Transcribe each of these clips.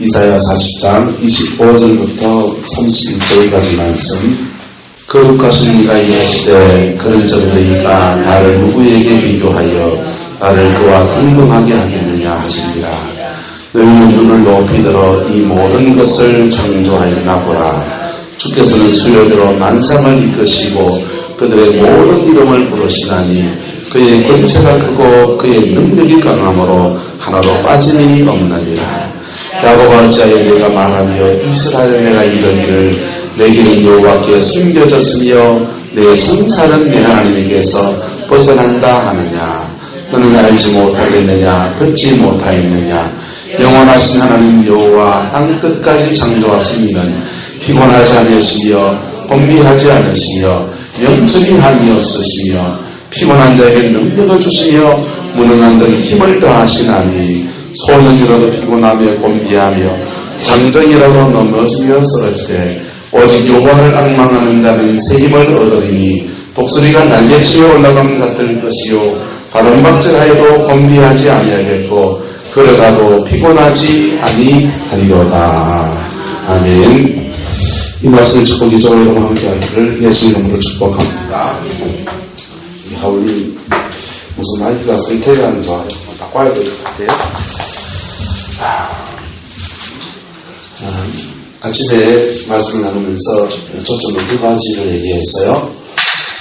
이사야 40장 25절부터 31절까지 말씀. 거룩하신 이가 이르시되 그런즉 너희가 나를 누구에게 비교하여 나를 그와 동등하게 하겠느냐 하시니라. 너희는 눈을 높이 들어 이 모든 것을 창조하였나 보라. 주께서는 수요대로 만상을 이끄시고 그들의 모든 이름을 부르시나니 그의 권세가 크고 그의 능력이 강함으로 하나도 빠짐이 없느니라. 야곱 아자에 내가 말하며 이스라엘 내가 이르기를 내게는 여호와께 숨겨졌으며 내 성살은 내 하나님에게서 벗어난다 하느냐. 너는 알지 못하겠느냐 듣지 못하였느냐. 영원하신 하나님 여호와 땅 끝까지 창조하신 이는 피곤하지 않으시며 혼미하지 않으시며 영적인 한이 없으시며 피곤한 자에게 능력을 주시며 무능한 자에게 힘을 더하시나니 소년이라도 피곤하며 곤비하며 장정이라도 넘어지며 쓰러지되 오직 여호와를 앙망하는 자는 새 힘을 얻으리니 독수리가 날개치며 올라감 같을 것이요 바람박질하여도 곤비하지 아니하겠고 걸어가도 피곤하지 아니하리로다. 아멘. 이 말씀을 축복이적으로 여러분 함께 하기를 예수 이름으로 축복합니다. 이 하울이 무슨 마이크가 선택이 하는 줄 알아요. 바꿔야 될 것 같아요. 아침에 말씀을 나누면서 초점을 두 가지를 얘기했어요.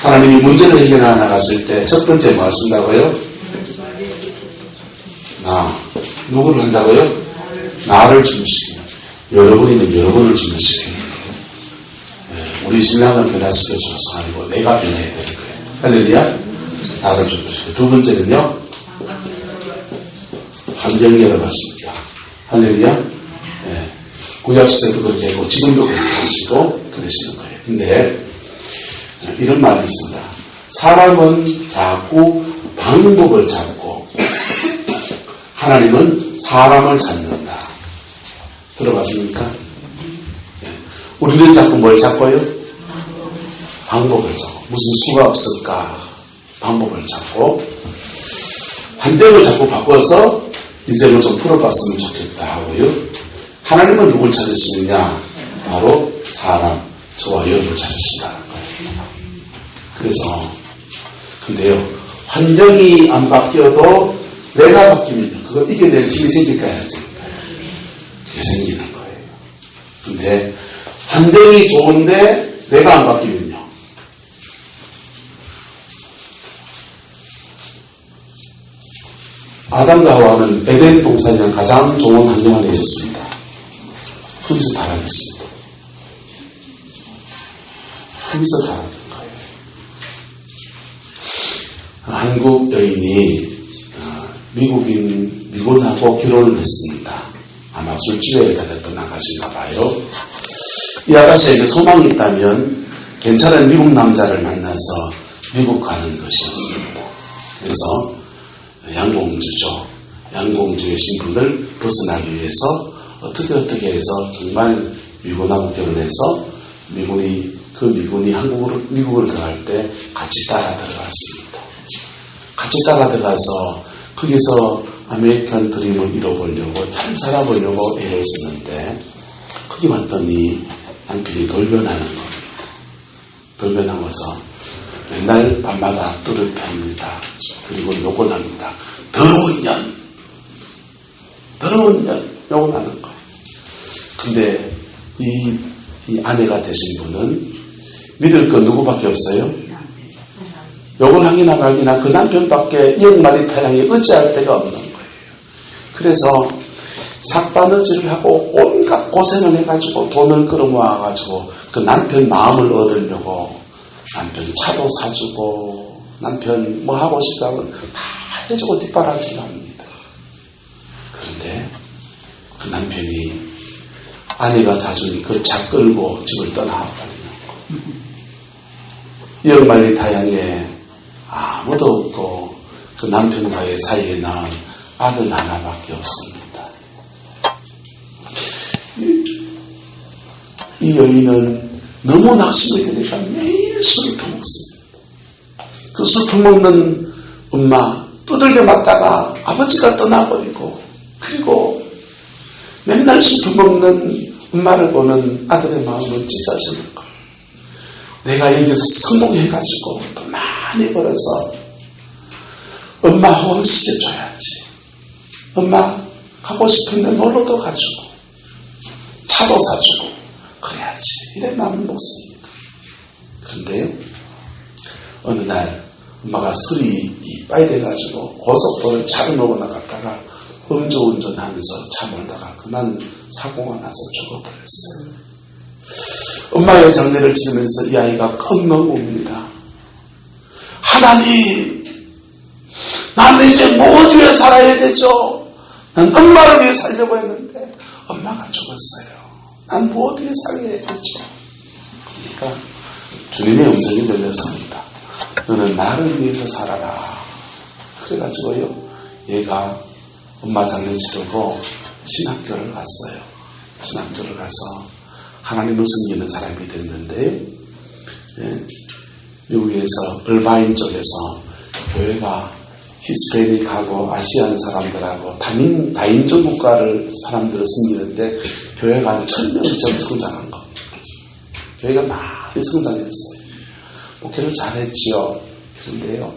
하나님이 문제를 해결하러 나갔을 때 첫 번째 뭐 하신다고요? 누구를 한다고요? 나를 준비시켜요. 여러분이면 여러분을 준비시켜요. 우리 신랑을 변화시켜줘서 아니고 내가 변해야 되는 거예요. 할렐루야? 나를 준비시켜요. 두 번째는요, 환경계를 하십니다. 할렐루야? 구약시대도 그렇게 했고 지금도 그렇게 하시고 그러시는 거예요. 근데 이런 말이 있습니다. 사람은 자꾸 방법을 찾고 하나님은 사람을 찾는다. 들어봤습니까? 우리는 자꾸 뭘 찾고요? 방법을 찾고. 무슨 수가 없을까? 방법을 찾고 환경을 자꾸 바꿔서 인생을 좀 풀어봤으면 좋겠다 하고요. 하나님은 누굴 찾으시느냐? 바로 사람, 저와 여러분을 찾으신다는 거예요. 그래서 근데요, 환경이 안 바뀌어도 내가 바뀌면 그거 이겨낼 힘이 생길까요? 그게 생기는 거예요. 근데 환경이 좋은데 내가 안 바뀌면요, 아담과 하와는 에덴 동산이란 가장 좋은 환경 안에 있었습니다. 거기서 타락했습니다. 거기서 타락한 거예요. 한국 여인이 미군하고 결혼을 했습니다. 아마 술집에 다녔던 아가씨인가 봐요. 이 아가씨에게 소망이 있다면 괜찮은 미국 남자를 만나서 미국 가는 것이었습니다. 그래서 양공주죠. 양공주의 신분을 벗어나기 위해서 어떻게 해서 정말 미군하고 결혼해서 미군이 미국을 들어갈 때 같이 따라 들어갔습니다. 같이 따라 들어가서 거기서 아메리칸 드림을 이뤄보려고 잘 살아보려고 애했었는데 거기 왔더니 남편이 돌변하는 겁니다. 돌변하면서 맨날 밤마다 뜰을 팹니다. 그리고 욕을 합니다. 더러운 년 욕을 하는 거예요. 근데 이 아내가 되신 분은 믿을 건 누구밖에 없어요? 욕을 하기나 말기나 그 남편밖에 이역말이 타향에 어찌할 데가 없는 거예요. 그래서 삭바느질을 하고 온갖 고생을 해가지고 돈을 끌어모아가지고 그 남편 마음을 얻으려고 남편 차도 사주고 남편 뭐 하고 싶다면 다 해주고 뒷바라지를 합니다. 그런데 그 남편이 아내가 자주니 그 차 끌고 집을 떠나버리는 거예요. 이역말리 타향에 아무도 없고 그 남편과의 사이에 낳은 아들 하나밖에 없습니다. 이 여인은 너무 낙심이 되니까 매일 술을 퍼먹습니다. 그 술 퍼먹는 엄마 두들겨 맞다가 아버지가 떠나버리고 그리고 맨날 술을 먹는 엄마를 보는 아들의 마음은 찢어지는 거예요. 내가 여기서 성공해가지고 또 많이 벌어서 엄마 호응시켜줘야지. 엄마 가고 싶은데 놀러도 가주고 차도 사주고 그래야지. 이런 마음을 먹습니다. 그런데요, 어느 날 엄마가 술이 이빨이 돼가지고 고속도로를 차를 놓고 나갔다가 음주운전하면서 차 몰다가 그만 사고가 나서 죽어버렸어요. 엄마의 장례를 치르면서 이 아이가 엉엉 웁니다. 하나님, 나는 이제 무엇 위해 살아야 되죠? 난 엄마를 위해 살려고 했는데 엄마가 죽었어요. 난 무엇 위해 살아야 되죠? 그러니까 주님의 음성이 들렸습니다. 너는 나를 위해서 살아라. 그래가지고요, 얘가 엄마 장례 치르고 신학교를 갔어요. 신학교를 가서 하나님을 섬기는 사람이 됐는데, 미국에서 얼바인 쪽에서 교회가 히스패닉하고 아시안 사람들하고 다인종 국가를 사람들을 섬기는데 교회가 한 1000명이 좀 성장한 거. 교회가 많이 성장했어요. 목회를 잘했지요. 그런데요,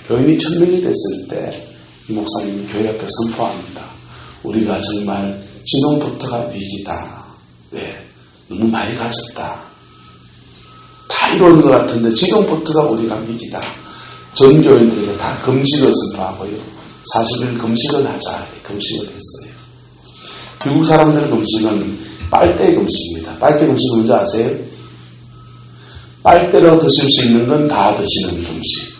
교인이 1000명이 됐을 때 이 목사님이 교회 앞에 선포합니다. 우리가 정말 진홍부터가 위기다. 네, 너무 많이 가졌다. 다 이루는 것 같은데 진홍부터가 우리가 위기다. 전 교인들에게 다 금식을 선포하고요. 40일 금식을 하자. 금식을 했어요. 미국 사람들의 금식은 빨대 금식입니다. 빨대 금식은 뭔지 아세요? 빨대로 드실 수 있는 건 다 드시는 금식.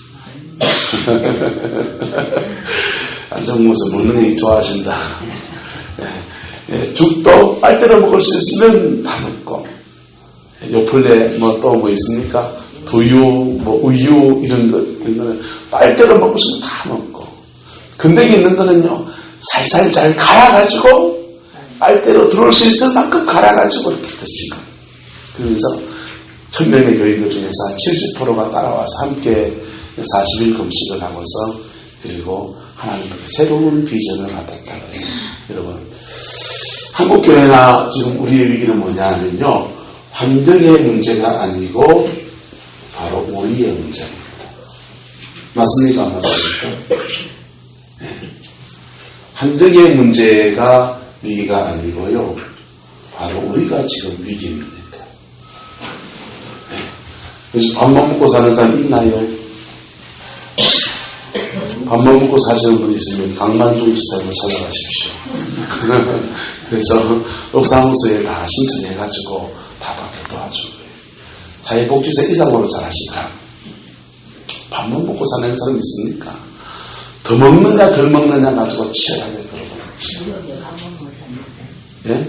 안정모습 먹는 얘기 좋아하신다. 죽도 빨대로 먹을 수 있으면 다 먹고, 요플레 또 있습니까? 두유, 우유 이런 거는 빨대로 먹을 수 있으면 다 먹고, 근데 있는 거는요, 살살 잘 갈아가지고 빨대로 들어올 수 있을 만큼 갈아가지고 이렇게 드시고, 그래서 1000명의 교인들 중에서 70%가 따라와서 함께 40일 금식을 하고서, 그리고 하나님께 새로운 비전을 받았다고 해요. 여러분, 한국교회나 지금 우리의 위기는 뭐냐면요, 환경의 문제가 아니고 바로 우리의 문제입니다. 맞습니까? 안 맞습니까? 네. 환경의 문제가 위기가 아니고요, 바로 우리가 지금 위기입니다. 네. 그래서 밥만 먹고 사는 사람 있나요? 밥만 먹고 사시는 분 있으면 강만종 지사님을 찾아가십시오. 그래서 옥사무소에 다 신청해가지고 다 받게 도와주고요. 사회복지사 이상으로 잘하시다. 밥만 먹고 사는 사람 있습니까? 더 먹느냐 덜 먹느냐 가지고 치열하게 그러고. 예?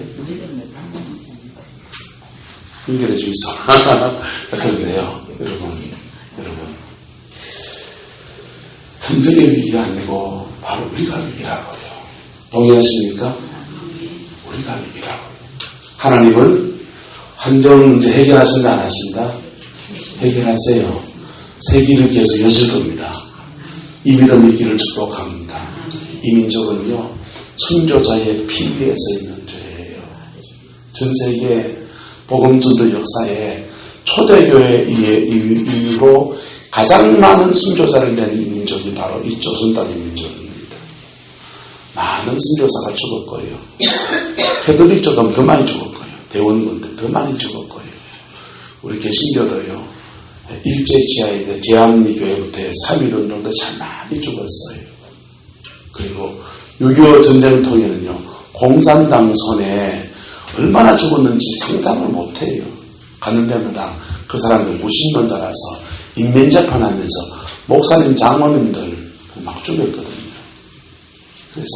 연결해 주이소. 그런데요, 여러분. 환경의 위기가 아니고 바로 우리가 위기라고요. 동의하십니까? 우리가 위기라고요. 하나님은 환경 문제 해결하신다 안 하신다? 해결하세요. 세기를 계속 여실 겁니다. 이 믿음의 길을 축복합니다. 이 민족은요, 순교자의 피 위에 서 있는 죄예요. 전 세계 복음전도 역사에 초대교회 이후로 가장 많은 순교자를 낸 이 민족이 바로 이 조선 땅의 민족입니다. 많은 순교사가 죽었고요. 캐톨릭 쪽은 더 많이 죽었고요. 대원군들 더 많이 죽었고요. 우리 개신교도요, 일제치하에 제암리교회부터 3.1운동도 참 많이 죽었어요. 그리고 6.25 전쟁을 통해는요, 공산당 손에 얼마나 죽었는지 상상을 못해요. 가는 데마다 그 사람들 무신론자라서 인면재판하면서 목사님, 장로님들 막 죽였거든요. 그래서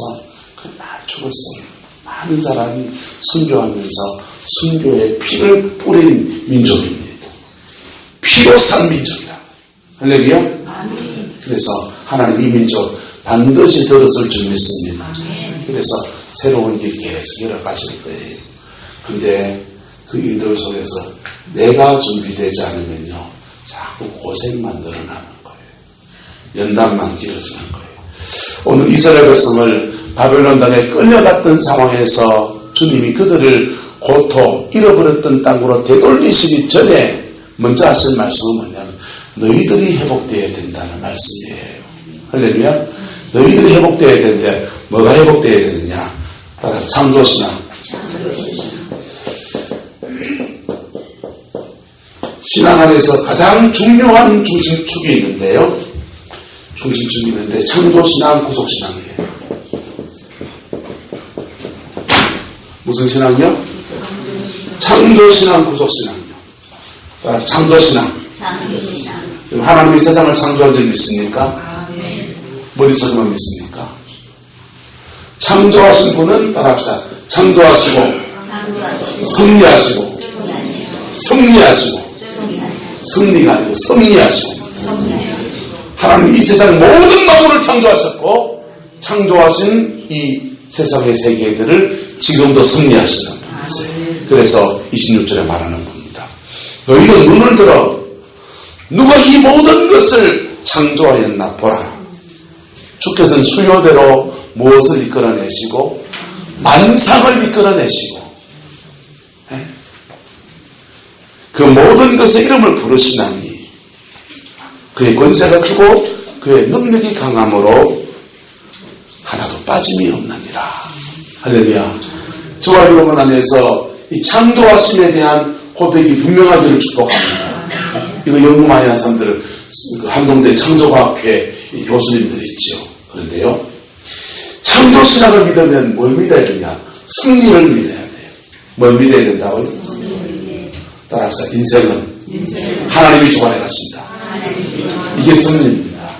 많이 죽었어요. 많은 사람이 순교하면서 순교의 피를 뿌린 민족입니다. 피로 산 민족이다. 할렐루야. 그래서 하나님 이 민족 반드시 들었을 줄 믿습니다. 그래서 새로운 길 계속 열어가실 거예요. 근데 그 일들 속에서 내가 준비되지 않으면요, 자꾸 고생만 늘어나는 거예요. 연단만 길어지는 거예요. 오늘 이스라엘 백성을 바벨론 땅에 끌려갔던 상황에서 주님이 그들을 고토 잃어버렸던 땅으로 되돌리시기 전에 먼저 하신 말씀은 뭐냐면 너희들이 회복되어야 된다는 말씀이에요. 할렐루야. 너희들이 회복되어야 되는데 뭐가 회복되어야 되느냐? 따라 창조신앙. 신앙 안에서 가장 중요한 중심축이 있는데요. 중심축이 있는데 창조신앙, 구속신앙이에요. 무슨 신앙이요? 창조신앙, 구속신앙이요. 따라 창조신앙. 하나님이 세상을 창조한 줄 믿습니까? 머릿속에만 믿습니까? 창조하신 분은 따라합시다. 창조하시고 승리하시고 승리가 아니고 승리하시고 하나님이 이 세상 모든 만물을 창조하셨고 창조하신 이 세상의 세계들을 지금도 승리하시는 분이세요. 그래서 26절에 말하는 겁니다. 너희는 눈을 들어 누가 이 모든 것을 창조하였나 보라. 주께서는 수요대로 무엇을 이끌어내시고 만상을 이끌어내시고 그 모든 것의 이름을 부르시나니 그의 권세가 크고 그의 능력이 강함으로 하나도 빠짐이 없느니라. 할렐루야. 저와 여러분 안에서 이 창조하심에 대한 고백이 분명하기를 축복합니다. 이거 연구 많이 한 사람들은 한동대 창조과학회 교수님들 있죠. 그런데요. 창조신앙을 믿으면 뭘 믿어야 되냐? 승리를 믿어야 돼요. 뭘 믿어야 된다고요? 따라합시다. 인생은 하나님이 주관해 가신다. 이게 승리입니다.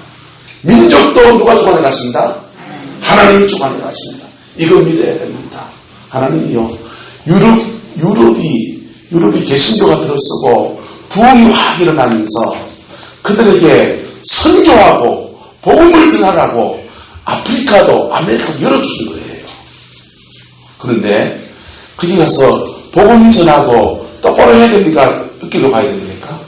민족도 누가 주관해 가신다? 하나님이 주관해 가신다. 이걸 믿어야 됩니다. 하나님이요. 유럽이 개신교가 들어서고 부흥이 확 일어나면서 그들에게 선교하고 복음을 전하라고 아프리카도 아메리카도 열어주신 거예요. 그런데 거기 가서 복음 전하고 똑바로 해야 됩니까? 어깨로 가야 됩니까?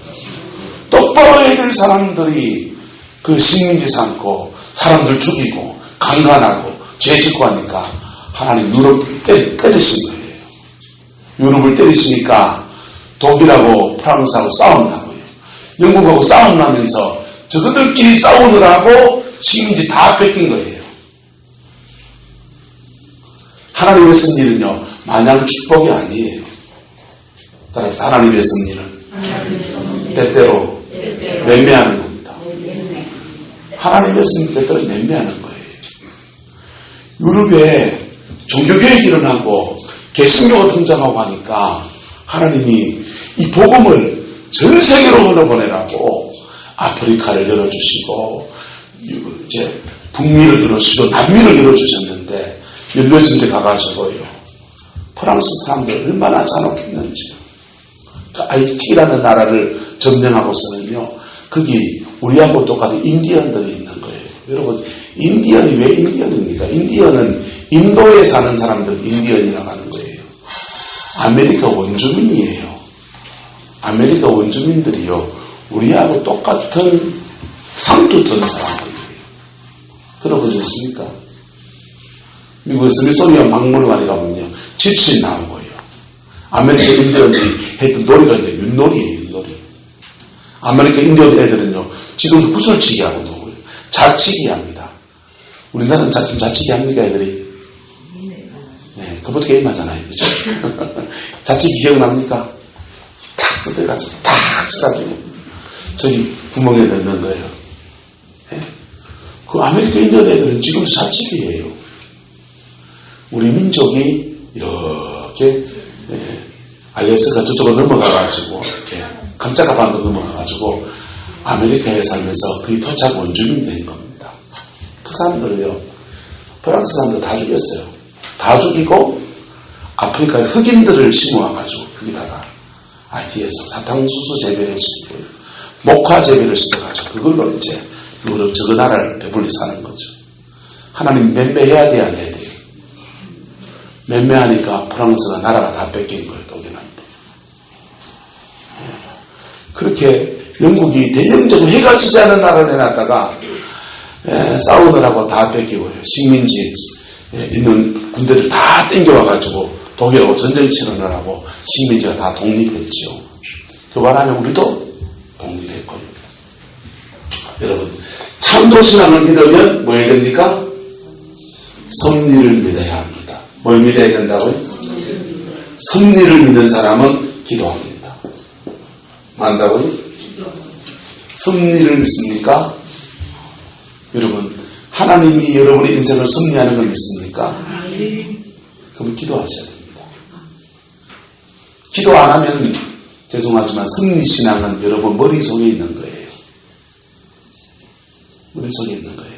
똑바로 해야 될 사람들이 그 식민지 삼고 사람들 죽이고 강간하고 죄 짓고 하니까 하나님 유럽 때리신 거예요. 유럽을 때리시니까 독일하고 프랑스하고 싸움나고요. 영국하고 싸움나면서 저것들끼리 싸우느라고 식민지 다 뺏긴 거예요. 하나님의 승리는요, 마냥 축복이 아니에요. 따라서 하나님의 승리는 때때로 맹매하는 겁니다. 하나님의 승리 때때로 맹매하는 거예요. 유럽에 종교개혁이 일어나고 개신교가 등장하고 하니까 하나님이 이 복음을 전 세계로 흘러보내라고 아프리카를 열어주시고 이제 북미를 열어주시고 남미를 열어주셨는데 열려진 데 가가지고요. 프랑스 사람들 얼마나 잔혹했는지. 그 아이티라는 나라를 점령하고서는요. 거기 우리하고 똑같은 인디언들이 있는 거예요. 여러분 인디언이 왜 인디언입니까? 인디언은 인도에 사는 사람들 인디언이라고 하는 거예요. 아메리카 원주민이에요. 아메리카 원주민들이요. 우리하고 똑같은 상투 드는 사람들이에요. 들어보셨습니까? 미국의 스미소니언 박물관에 가면요. 집신 나온 거예요. 아메리카 인디언들이 했던 놀이가 있는데 윷놀이에요. 윷놀이. 아메리카 인디언 애들은요. 지금도 구슬치기 하고 놀고요. 자치기 합니다. 우리나라는 자치기 합니까 애들이? 네, 그것도 게임 하잖아요. 그죠? 자치기 기억납니까? 탁 뜯어가지고, 탁 쳐가지고, 저기 구멍에 넣는 거예요. 네? 그 아메리카 인디언 애들은 지금도 자치기예요. 우리 민족이 이렇게, 알래스카 저쪽으로 넘어가가지고, 이렇게, 깜짝아반도 넘어가가지고, 아메리카에 살면서 거의 토착 원주민이 된 겁니다. 그 사람들을요, 프랑스 사람들 다 죽였어요. 다 죽이고 아프리카의 흑인들을 심어와가지고 거기다가 IT에서 사탕수수 재배를 시키고 목화 재배를 시켜가지고 그걸로 이제 유럽 저 나라를 배불리 사는 거죠. 하나님 맴매해야 돼, 안 해야 돼요? 맴매하니까 프랑스가 나라가 다 뺏긴 거예요, 독일한테. 그렇게 영국이 대형적으로 해가 지지 않은 나라를 내놨다가 싸우느라고 다 뺏기고요. 식민지 있는 군대를 다 땡겨와가지고 독일하고 전쟁 치르느라고 식민지가 다 독립했죠. 그 바람에 우리도 독립했거든요. 여러분, 참도신앙을 믿으면 뭐 해야 됩니까? 섭리를 믿어야 합니다. 뭘 믿어야 된다고요? 섭리를 믿는 사람은 기도합니다. 맞다고요? 섭리를 믿습니까? 여러분, 하나님이 여러분의 인생을 섭리하는 걸 믿습니까? 그럼 기도하셔야 됩니다. 기도 안 하면 죄송하지만 섭리신앙은 여러분 머릿속에 있는 거예요. 머릿속에 있는 거예요.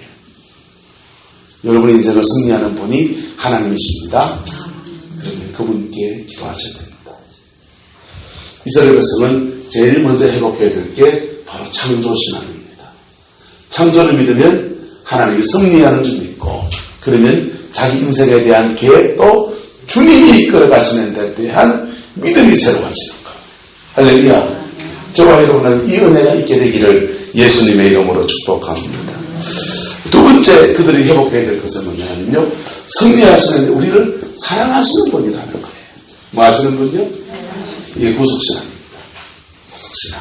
여러분의 인생을 섭리하는 분이 하나님이십니다. 그러면 그분께 기도하셔야 됩니다. 이스라엘 백성은 제일 먼저 회복해야 될 게 바로 창조신앙입니다. 창조를 믿으면 하나님이 섭리하는 줄 믿고, 그러면 자기 인생에 대한 계획도 주님이 이끌어가시는 데 대한 믿음이 새로워지는 거예요. 할렐루야. 저와 여러분은 이 은혜가 있게 되기를 예수님의 이름으로 축복합니다. 두 번째 그들이 회복해야 될 것은 뭐냐면요, 섭리하시는 우리를 사랑하시는 분이라는 거예요. 뭐 하시는 분이요? 이게 구속신앙입니다. 구속신앙.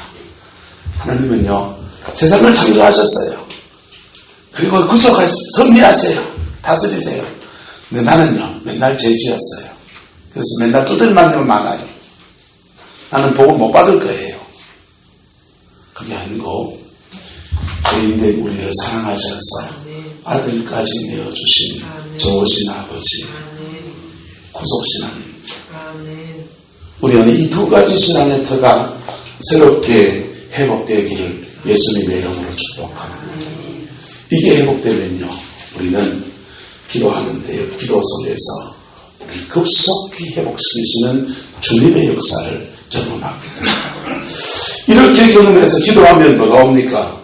하나님은요, 세상을 창조하셨어요. 그리고 섭리하세요. 다스리세요. 근데 나는요, 맨날 죄지었어요. 그래서 맨날 두들만 면 많아요. 나는 복을 못 받을 거예요. 그게 아니고, 죄인된 우리를 사랑하셔서 아들까지 내어주신 좋으신 아버지, 구속신앙입니다. 우리는 이 두 가지 신앙의 터가 새롭게 회복되기를 예수님의 이름으로 축복합니다. 이게 회복되면요, 우리는 기도하는데요, 기도 속에서 우리 급속히 회복시키시는 주님의 역사를 경험합니다. 이렇게 경험해서 기도하면 뭐가 옵니까?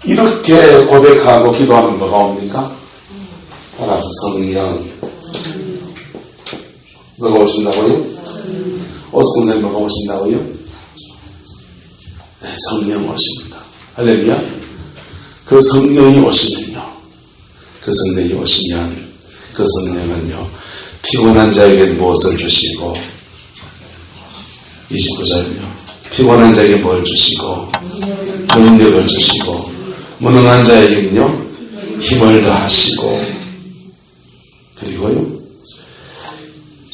이렇게 고백하고 기도하면 뭐가 옵니까? 따라서 성령. 뭐가 오신다고요? 오스군생 뭐가 오신다고요? 네, 성령 오십니다. 할렐루야. 그 성령이 오시면요, 그 성령이 오시면 그 성령은요, 피곤한 자에게 무엇을 주시고, 29절은요, 피곤한 자에게 뭘 주시고 능력을 주시고, 무능한 자에게는요 힘을 더하시고, 그리고요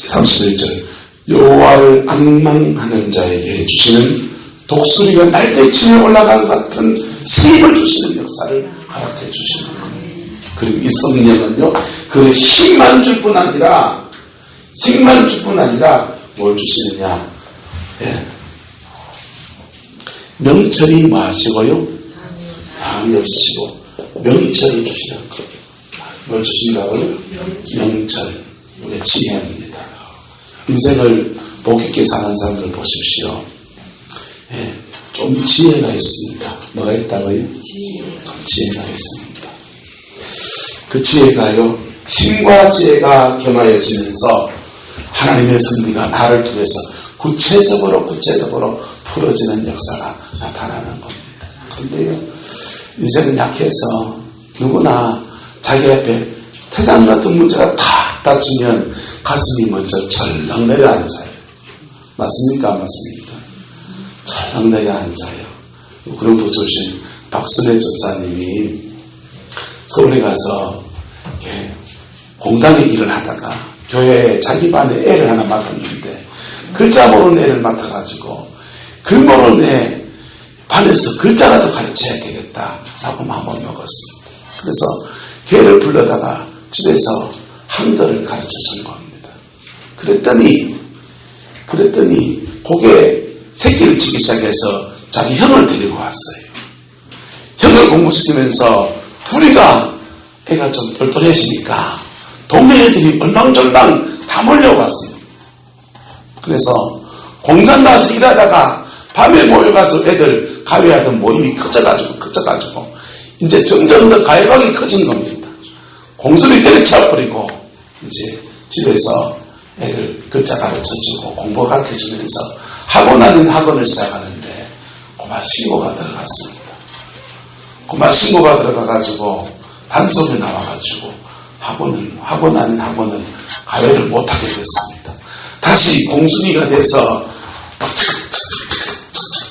31절, 여호와를 앙망하는 자에게 주시는 독수리가 날개치에 올라간 같은 힘을 주시는 역사를 허락해 주시는 거예요. 그리고 이 성령은요, 그 힘만 줄 뿐 아니라 뭘 주시느냐? 예. 명철이 뭐 하시고요? 양육시고 명철을 주시는 거예요. 뭘 주신다고요? 명철. 우리의 지혜입니다. 인생을 복 있게 사는 사람들 보십시오. 예, 좀 지혜가 있습니다. 뭐가 있다고요? 좀 지혜가 있습니다. 그 지혜가요, 힘과 지혜가 겸하여지면서 하나님의 섭리가 나를 통해서 구체적으로 풀어지는 역사가 나타나는 겁니다. 그런데요, 인생은 약해서 누구나 자기 앞에 태산 같은 문제가 탁 닥치면 가슴이 먼저 철렁 내려앉아요. 맞습니까? 안 맞습니까? 철렁 내려앉아요. 그런 부주신 박순애 전사님이 서울에 가서 이렇게 공장에 일을 하다가 교회에 자기 반에 애를 하나 맡았는데 글자 모르는 애를 맡아가지고 글 모르는 애 반에서 글자라도 가르쳐야 되겠다라고 마음을 먹었습니다. 그래서 걔를 불러다가 집에서 한글을 가르쳐 준 겁니다. 그랬더니 그게 새끼를 치기 시작해서 자기 형을 데리고 왔어요. 형을 공부시키면서 둘이가 애가 좀 똘똘해지니까 동네 애들이 얼망졸망 다 몰려왔어요. 그래서 공장 가서 일하다가 밤에 모여가지고 애들 가위하던 모임이 커져가지고 이제 점점 더 가위방이 커진 겁니다. 공수를 때려쳐버리고 이제 집에서 애들 글자 가르쳐주고 공부 가르쳐주면서 학원 아닌 학원을 시작하는데 고마 신고가 들어갔습니다. 고마 신고가 들어가가지고 단속에 나와가지고 학원 아닌 학원을 가회를 못하게 됐습니다. 다시 공순이가 돼서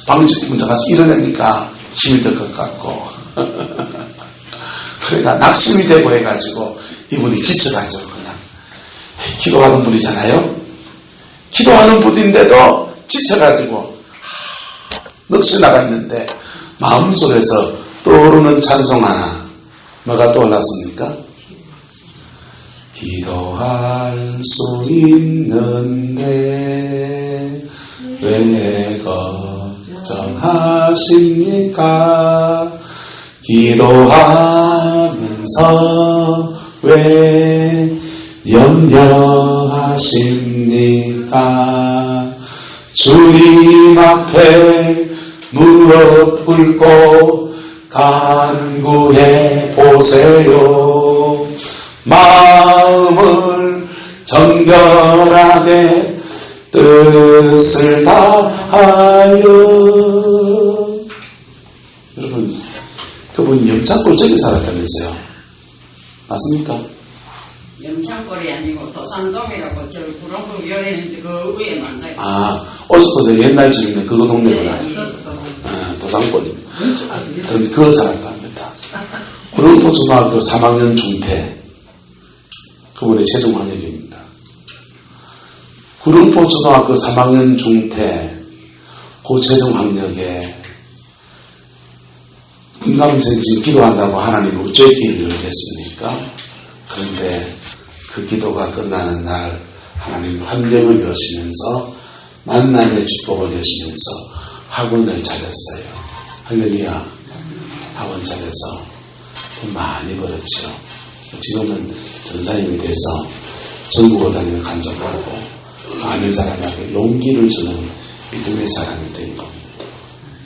방직 문제 가서 일어나니까 힘이 들 것 같고 그러니까 낙심이 되고 해가지고 이분이 지쳐가지고 그냥 기도하는 분이잖아요. 기도하는 분인데도 지쳐가지고 넋이 나갔는데 마음속에서 떠오르는 찬송 하나, 뭐가 떠올랐습니까? 기도할 수 있는데 왜 걱정하십니까? 기도하면서 왜 염려하십니까? 주님 앞에 무릎 꿇고 간구해 보세요. 마음을 정결하게 뜻을 다하여. 여러분, 그분 염창골 살았다면서요? 맞습니까? 염창골이 아니고 도산동이라고 저 구룡동 열애는데 그 위에 만나요. 아, 어서서 옛날 집이네. 그거 동네구나. 네, 도산골입니다. 그거 살았답니다. 구룡포초등학교 3학년 중퇴. 그분의 최종 학력입니다. 구룡포초등학교 3학년 중퇴. 그 최종 학력에 인감전지 기도한다고 하나님 어째 길을 열겠습니까? 그런데 그 기도가 끝나는 날 하나님 환경을 여시면서 만남의 축복을 여시면서 학원을 차렸어요. 할렐루야. 학원 차려서 돈 많이 벌었죠. 지금은 전사님이 돼서 전국을 다니며 간접하고 아는 사람에게 용기를 주는 믿음의 사람이 된 겁니다.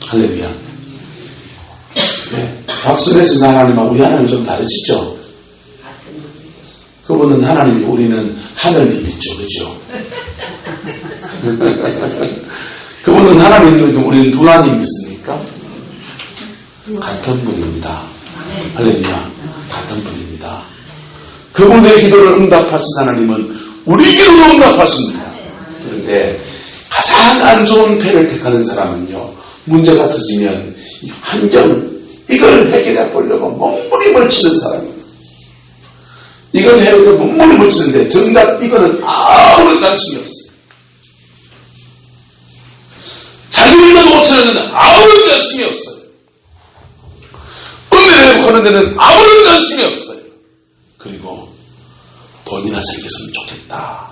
할렐루야. 네. 박순애신 하나님하고 우리 하나님 좀 다르시죠? 그분은 하나님이, 우리는 하늘님 있죠. 그죠? 그분은 하나님, 우리는 두 하나님 있습니까? 같은 분입니다. 할렐루야. 같은 분입니다. 그분의 기도를 응답하신 하나님은 우리 기도를 응답하십니다. 그런데 가장 안 좋은 패를 택하는 사람은요, 문제가 터지면 이 환경, 이걸 해결해 보려고 몸부림을 치는 사람입니다. 이걸 해결해 몸부림을 치는데 정작 이거는 아무런 관심이 없어요. 자기들도 못 찾았는데 아무런 관심이 없어요. 은혜를 회복하는 데는 아무런 관심이 없어요. 그리고 돈이나 생겼으면 좋겠다.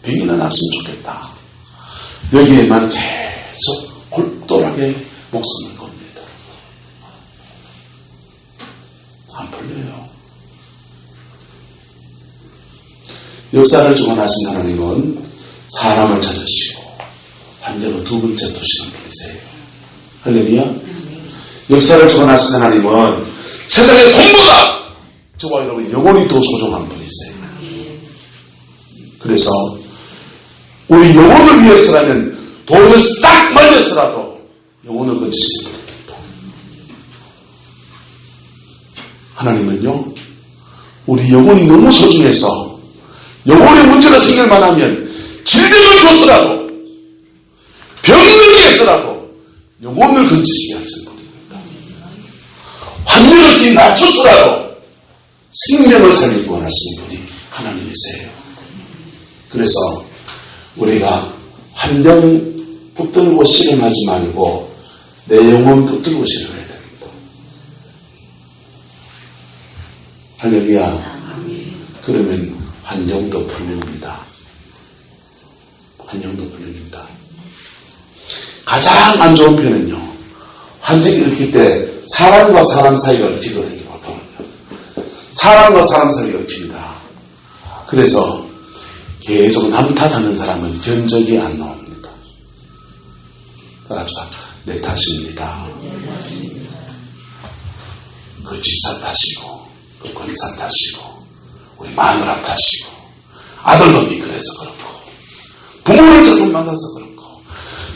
병이나 났으면 좋겠다. 여기에만 계속 골똘하게 목숨을 겁니다. 안 풀려요. 역사를 주관하신 하나님은 사람을 찾으시고 반대로 두 번째 두시는 분이세요. 할렐루야. 역사를 주관하신 하나님은 세상의 돈보다 저와 여러분 영혼이 더 소중한 분이세요. 그래서 우리 영혼을 위해서라면 돈을 싹 말려서라도 영혼을 건지시는 분입니다. 하나님은요, 우리 영혼이 너무 소중해서 영혼에 문제가 생길만 하면 질병을 줘서라도 병을 위해서라도 영혼을 건지시게 하시는 분입니다. 환경을 좀 낮춰서라도 생명을 살리기 원하시는 분이 하나님이세요. 그래서 우리가 환경 붙들고 씨름하지 말고 내 영혼 붙들고 씨름해야 됩니다. 할렐루야. 그러면 환경도 풀립니다. 환경도 풀립니다. 가장 안 좋은 편은요, 환경이 얽힐 때 사람과 사람 사이가 얽히거든요. 보통 사람과 사람 사이가 얽힙니다. 그래서 계속 남 탓하는 사람은 견적이 안 나옵니다. 따라서 내 탓입니다. 그 집사 탓이고, 그 권사 탓이고, 우리 마누라 탓이고, 아들놈이 그래서 그렇고, 부모를 잘못 만나서 그렇고,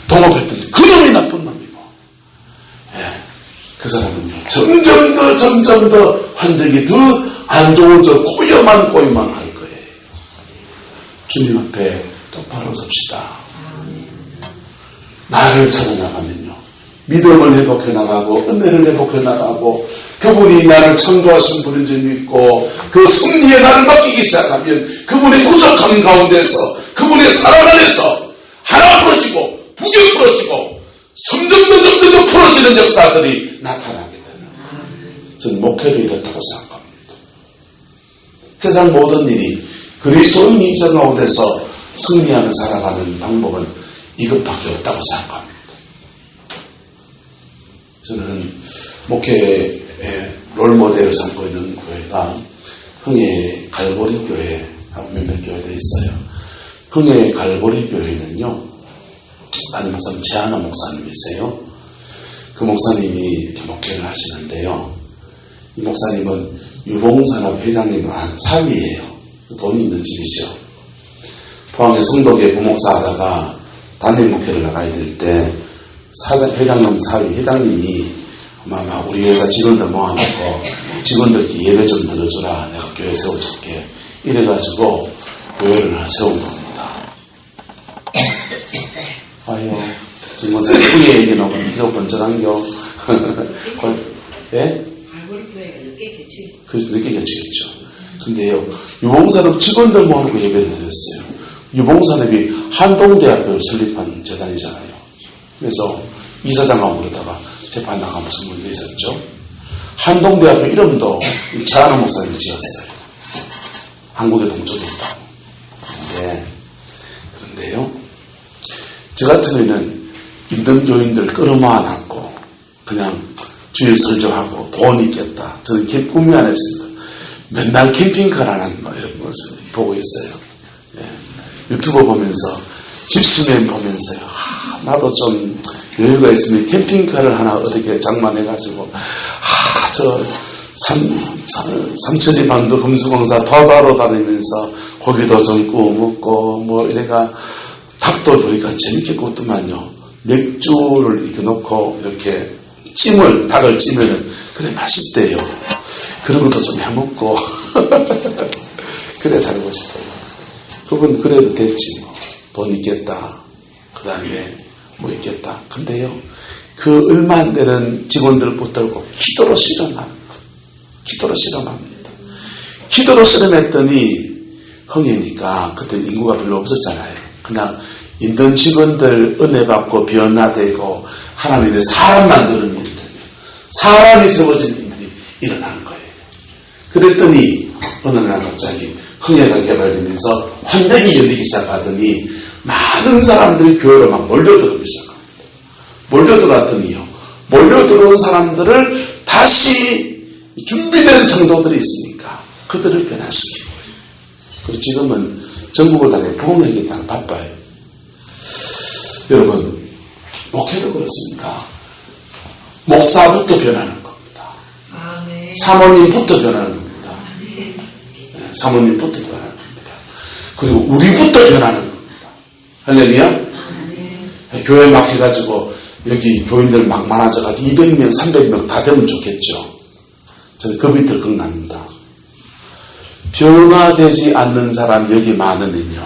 동업했더니 그놈이 나쁜 놈이고, 예, 그 사람은요 점점 더 환경이 더 안 좋아져 꼬여만 할 거예요. 주님 앞에 똑바로 섭시다. 나를 찾아나가면요, 믿음을 회복해 나가고 은혜를 회복해 나가고 그분이 나를 창조하신 분인 줄 믿고 그 승리에 나를 맡기기 시작하면 그분의 구속함 가운데서 그분의 사랑 안에서 하나 풀어지고 두 개 풀어지고 점점 더 풀어지는 역사들이 나타나게 되는, 저는 목회도 이렇다고 생각합니다. 세상 모든 일이 그리스도인이 이 가운데서 승리하며 살아가는 방법은 이것밖에 없다고 생각합니다. 저는 목회의 롤모델을 삼고 있는 교회가 흥해 갈보리 교회 하고 몇몇 교회들이 있어요. 흥해 갈보리 교회는요, 아는 목사님 최하나 목사님이세요. 그 목사님이 이렇게 목회를 하시는데요, 이 목사님은 유봉산업 회장님 한 사위예요. 돈이 있는 집이죠. 포항의 성덕에 부목사 하다가 단임 목회를 나가야 될 때 회장님 사위 회장님이 아마 우리 회사 직원들 모아놓고 직원들끼리 예배 좀 들어주라, 내가 교회 세워줄게, 이래가지고 교회를 세운 겁니다. 아유, 지금 후에 얘기 나오면 이거 번쩍한겨. 예? 그래서 늦게 개치겠죠. 근데요, 유봉산업 직원들 모아놓고 예배를 드렸어요. 유봉산업이 한동대학교 설립한 재단이잖아요. 그래서 이사장하고 그러다가 재판 나가면서 문제 있었죠. 한동대학교 이름도 최하나 목사님이 지었어요. 한국에 동쪽에 있다고. 그런데요, 저 같으면은 있는 교인들 끌어모아 놨고 그냥 주일 설교하고 돈 있겠다. 저는 꿈이 안 했습니다. 맨날 캠핑카라는 뭐 이런 것을 보고 있어요. 유튜브 보면서 집시맨 보면서요, 나도 좀 여유가 있으면 캠핑카를 하나 어떻게 장만해가지고 저 삼천리 반도 금수공사 더다로 다니면서 고기도 좀 구워 먹고 뭐 이래가 닭도 보니까 재밌게 구웠더만요. 맥주를 이렇게 넣고 이렇게 닭을 찌면은 그래 맛있대요. 그런 것도 좀 해먹고 그래 살고 싶어요. 그분 그래도 됐지 뭐. 돈 있겠다. 그 다음에 뭐 있겠다. 근데요, 그 얼마 안 되는 직원들 붙들고 기도로 실험합니다. 기도로 실험합니다. 기도로 실험했더니 흥해니까 그때 인구가 별로 없었잖아요. 그냥 있는 직원들 은혜 받고 변화되고 하나님의 사람 만드는 일들, 사람이 세워진 일들이 일어난 거예요. 그랬더니 어느 날 갑자기 흥해가 개발되면서 환경이 열리기 시작하더니 많은 사람들이 교회로 막 몰려들기 시작합니다. 몰려들었더니요, 몰려들어온 사람들을 다시 준비된 성도들이 있으니까 그들을 변화시키고, 그리고 지금은 전국을 다니고 부흥회에 다 바빠요. 여러분, 목회도 그렇습니까? 목사부터 변하는 겁니다. 사모님부터 변하는 겁니다. 사모님부터 변하는 겁니다. 그리고 우리부터 변하는 겁니다. 할렐루야? 교회 막 해가지고 여기 교인들 막 많아져가지고 200명, 300명 다 되면 좋겠죠. 저는 그 밑을 걱납니다. 변화되지 않는 사람 여기 많으면요,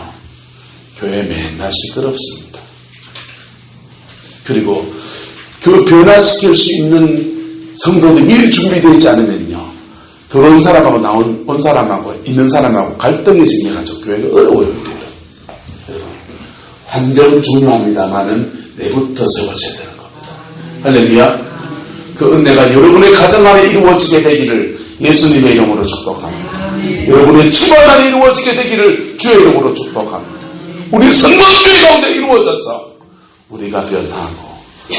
교회 맨날 시끄럽습니다. 그리고 그 변화시킬 수 있는 성도들이 미리 준비되어 있지 않으면요, 들어온 사람하고 온 사람하고 있는 사람하고 갈등이 생겨가지고 교회가 어려워요. 환경 중요합니다만은 내부터 세워져야 되는 겁니다. 할렐루야. 그 은혜가 여러분의 가정 안에 이루어지게 되기를 예수님의 이름으로 축복합니다. 여러분의 집안 안에 이루어지게 되기를 주의 이름으로 축복합니다. 우리 성도교회 가운데 이루어져서 우리가 변하고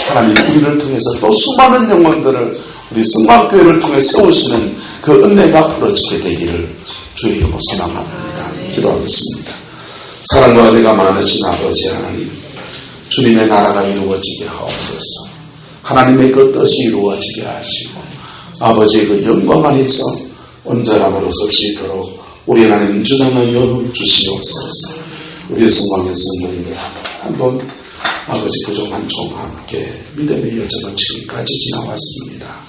하나님 우리를 통해서 또 수많은 영혼들을 우리 성막교회를 통해 세우시는 그 은혜가 풀어지게 되기를 주의 이름으로 소망합니다. 기도하겠습니다. 사랑과 은혜가 많으신 아버지 하나님, 주님의 나라가 이루어지게 하옵소서. 하나님의 그 뜻이 이루어지게 하시고 아버지의 그 영광 안에서 온전함으로 설 수 있도록 우리 하나님 주장하여 주시옵소서. 우리의 성광의 성도님들 한번 아버지 부족한 종과 함께 믿음의 여정은 지금까지 지나왔습니다.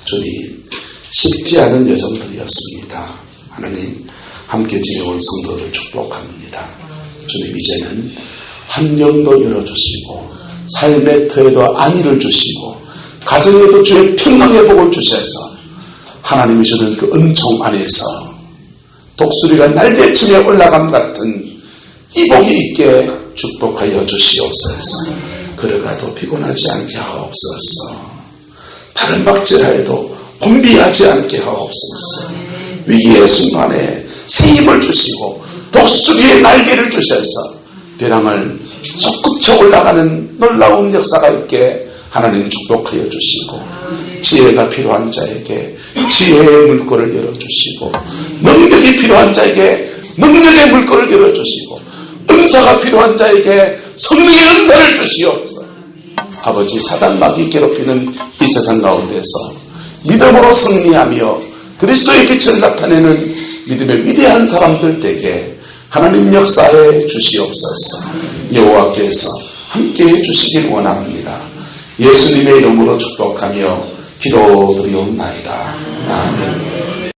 주님, 쉽지 않은 여정들이었습니다. 하나님, 함께 지내온 성도를 축복합니다. 주님 이제는 환경도 열어주시고 삶의 터에도 안위를 주시고 가정에도 주의 평강의 복을 주셔서 하나님이 주는 그 은총 안에서 독수리가 날개치며 올라감 같은 이 복이 있게 축복하여 주시옵소서. 걸어가도 피곤하지 않게 하옵소서. 다른 박질하여도 곤비하지 않게 하옵소서. 위기의 순간에 새 힘을 주시고 독수리의 날개를 주셔서 벼랑을 솟구쳐 올라가는 놀라운 역사가 있게 하나님 축복하여 주시고 지혜가 필요한 자에게 지혜의 물꼬를 열어주시고 능력이 필요한 자에게 능력의 물꼬를 열어주시고 은사가 필요한 자에게 성령의 은사를 주시옵소서. 아버지, 사단 마귀 괴롭히는 이 세상 가운데서 믿음으로 승리하며 그리스도의 빛을 나타내는 믿음의 위대한 사람들에게 하나님 역사해 주시옵소서. 여호와께서 함께해 주시길 원합니다. 예수님의 이름으로 축복하며 기도드리옵나이다. 아멘.